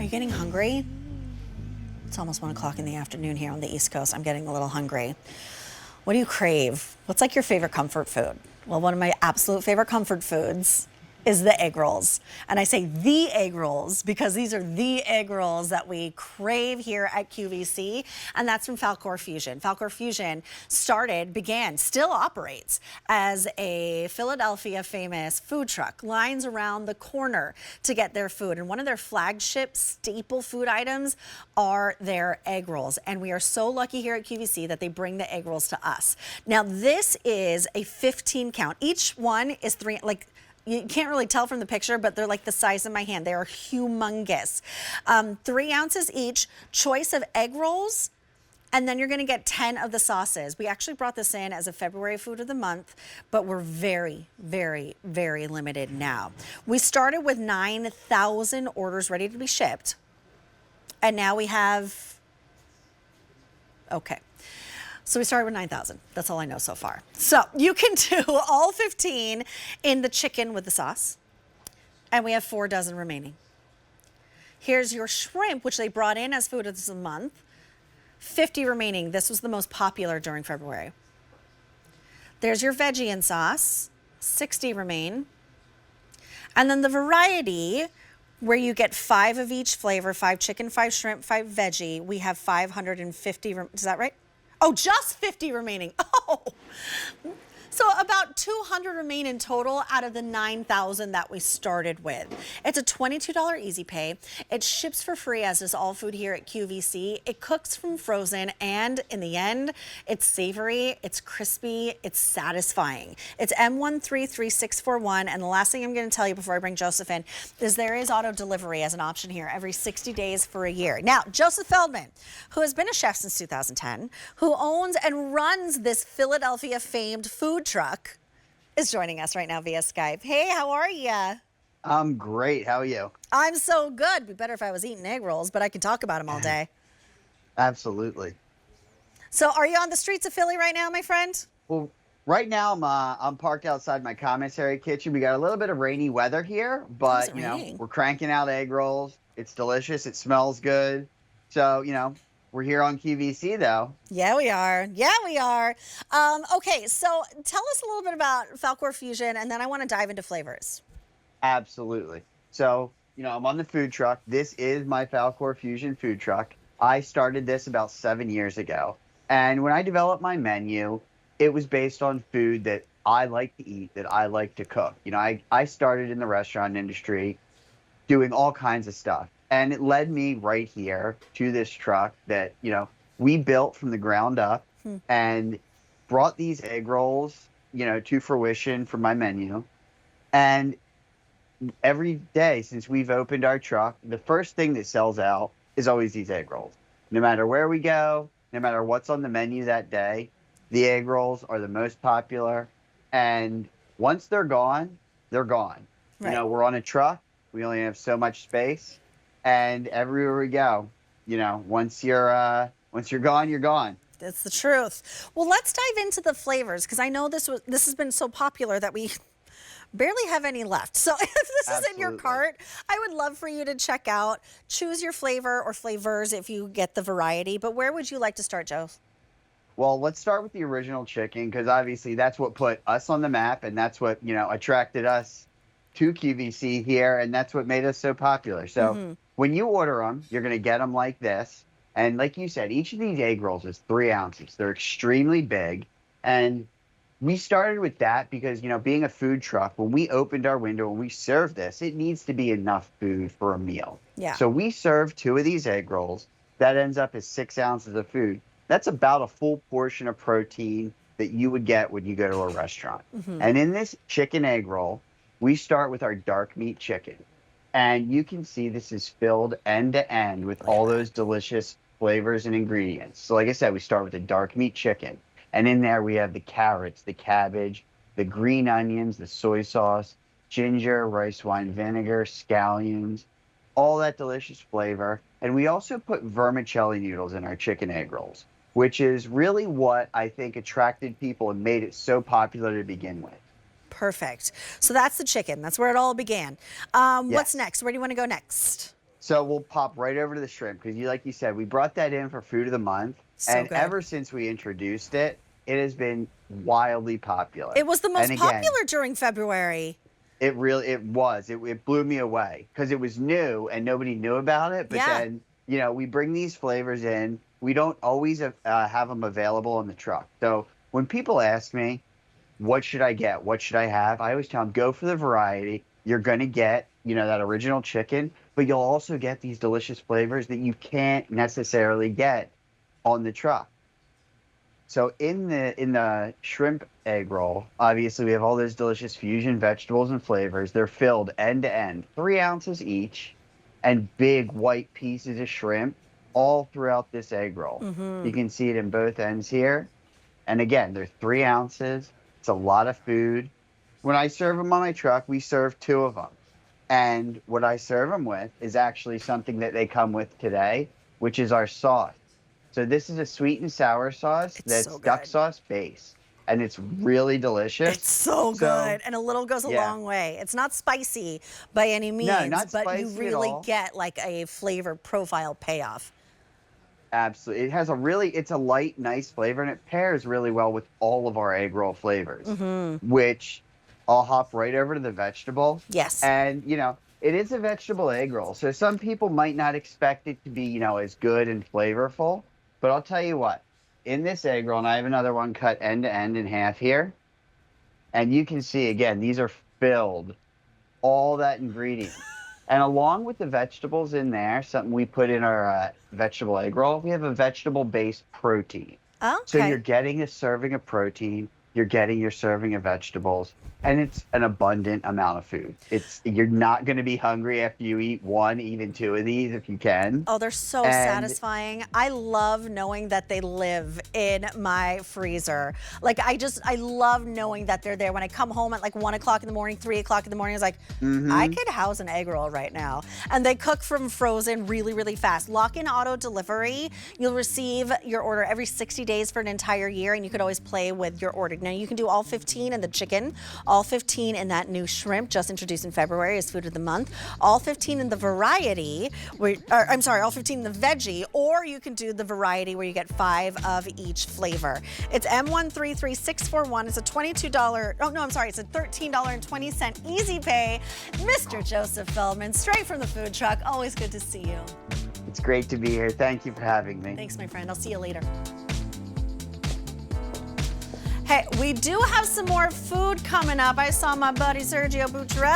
you getting hungry? It's almost 1 o'clock in the afternoon here on the East Coast. I'm getting a little hungry. What do you crave? What's like your favorite comfort food? Well, one of my absolute favorite comfort foods is the egg rolls. And I say the egg rolls because these are the egg rolls that we crave here at QVC, and that's from Falkor Fusion. Falkor Fusion began, still operates as a Philadelphia famous food truck. Lines around the corner to get their food. And one of their flagship staple food items are their egg rolls. And we are so lucky here at QVC that they bring the egg rolls to us. Now, this is a 15 count. Each one is you can't really tell from the picture, but they're like the size of my hand. They are humongous. 3 ounces each, choice of egg rolls, and then you're gonna get 10 of the sauces. We actually brought this in as a February food of the month, but we're very, very, very limited now. We started with 9,000 orders ready to be shipped, and now we have, okay. So we started with 9,000. That's all I know so far. So you can do all 15 in the chicken with the sauce. And we have 4 dozen remaining. Here's your shrimp, which they brought in as food of the month. 50 remaining. This was the most popular during February. There's your veggie and sauce. 60 remain. And then the variety, where you get 5 of each flavor, 5 chicken, 5 shrimp, 5 veggie. We have 550, is that right? Oh, just 50 remaining. Oh, so about 200 remain in total out of the 9,000 that we started with. It's a $22 easy pay. It ships for free, as is all food here at QVC. It cooks from frozen, and in the end, it's savory, it's crispy, it's satisfying. It's M133641, and the last thing I'm going to tell you before I bring Joseph in is there is auto delivery as an option here every 60 days for a year. Now, Joseph Feldman, who has been a chef since 2010, who owns and runs this Philadelphia famed food truck, is joining us right now via Skype. Hey, how are you? I'm great. How are you? I'm so good. It'd be better if I was eating egg rolls, but I can talk about them all day. Absolutely. So are you on the streets of Philly right now, my friend? Well, right now I'm parked outside my commissary kitchen. We got a little bit of rainy weather here, but we're cranking out egg rolls. It's delicious. It smells good. So, we're here on QVC, though. Yeah, we are. Yeah, we are. Okay, so tell us a little bit about Falkor Fusion, and then I want to dive into flavors. Absolutely. So, I'm on the food truck. This is my Falkor Fusion food truck. I started this about 7 years ago. And when I developed my menu, it was based on food that I like to eat, that I like to cook. I started in the restaurant industry doing all kinds of stuff. And it led me right here to this truck that, we built from the ground up and brought these egg rolls, to fruition for my menu. And every day since we've opened our truck, the first thing that sells out is always these egg rolls. No matter where we go, no matter what's on the menu that day, the egg rolls are the most popular. And once they're gone, they're gone. Right. We're on a truck. We only have so much space. And everywhere we go, once you're gone, you're gone. That's the truth. Well, let's dive into the flavors, because I know this has been so popular that we barely have any left. So if this is in your cart, I would love for you to check out, choose your flavor or flavors if you get the variety. But where would you like to start, Joe? Well, let's start with the original chicken, because obviously that's what put us on the map, and that's what, attracted us to QVC here, and that's what made us so popular. So when you order them, you're going to get them like this. And like you said, each of these egg rolls is 3 ounces. They're extremely big. And we started with that because, being a food truck, when we opened our window and we served this, it needs to be enough food for a meal. Yeah. So we serve 2 of these egg rolls. That ends up as 6 ounces of food. That's about a full portion of protein that you would get when you go to a restaurant. And in this chicken egg roll, we start with our dark meat chicken. And you can see this is filled end to end with all those delicious flavors and ingredients. So like I said, we start with the dark meat chicken. And in there we have the carrots, the cabbage, the green onions, the soy sauce, ginger, rice wine vinegar, scallions, all that delicious flavor. And we also put vermicelli noodles in our chicken egg rolls, which is really what I think attracted people and made it so popular to begin with. Perfect. So that's the chicken. That's where it all began. What's next? Where do you want to go next? So we'll pop right over to the shrimp because like you said, we brought that in for food of the month. So And good. ever since we introduced it, it has been wildly popular. It was the most And again, popular during February. it blew me away because it was new and nobody knew about it. But Yeah. then, we bring these flavors in. We don't always have them available in the truck. So when people ask me, what should I get? What should I have? I always tell them, go for the variety. You're going to get, that original chicken, but you'll also get these delicious flavors that you can't necessarily get on the truck. So in the shrimp egg roll, obviously we have all those delicious fusion vegetables and flavors. They're filled end to end, 3 ounces each, and big white pieces of shrimp all throughout this egg roll. You can see it in both ends here. And again, they're 3 ounces. It's a lot of food. When I serve them on my truck, we serve 2 of them. And what I serve them with is actually something that they come with today, which is our sauce. So this is a sweet and sour sauce It's that's so duck good. sauce base. And it's really delicious. It's so good. And a little goes a long way. It's not spicy by any means, No, not but you spicy at really all. get like a flavor profile payoff. Absolutely. It has it's a light, nice flavor, and it pairs really well with all of our egg roll flavors, which I'll hop right over to the vegetable. Yes. And, it is a vegetable egg roll. So some people might not expect it to be, as good and flavorful. But I'll tell you what, in this egg roll, and I have another one cut end to end in half here, and you can see, again, these are filled, all that ingredient. And along with the vegetables in there, something we put in our vegetable egg roll, we have a vegetable-based protein. Okay. So you're getting a serving of protein, you're getting your serving of vegetables, and it's an abundant amount of food. You're not going to be hungry after you eat one, even 2 of these if you can. Oh, they're so satisfying. I love knowing that they live in my freezer. Like, I love knowing that they're there. When I come home at like 1 o'clock in the morning, 3 o'clock in the morning, it's like, I could house an egg roll right now. And they cook from frozen really, really fast. Lock in auto delivery. You'll receive your order every 60 days for an entire year, and you could always play with your order. Now, you can do all 15 in the chicken, all 15 in that new shrimp just introduced in February as food of the month, all 15 in the variety, all 15 in the veggie, or you can do the variety where you get 5 of each flavor. It's M133641. It's a it's a $13.20 easy pay. Mr. Joseph Feldman, straight from the food truck. Always good to see you. It's great to be here. Thank you for having me. Thanks, my friend. I'll see you later. Hey, we do have some more food coming up. I saw my buddy Sergio Bucciarelli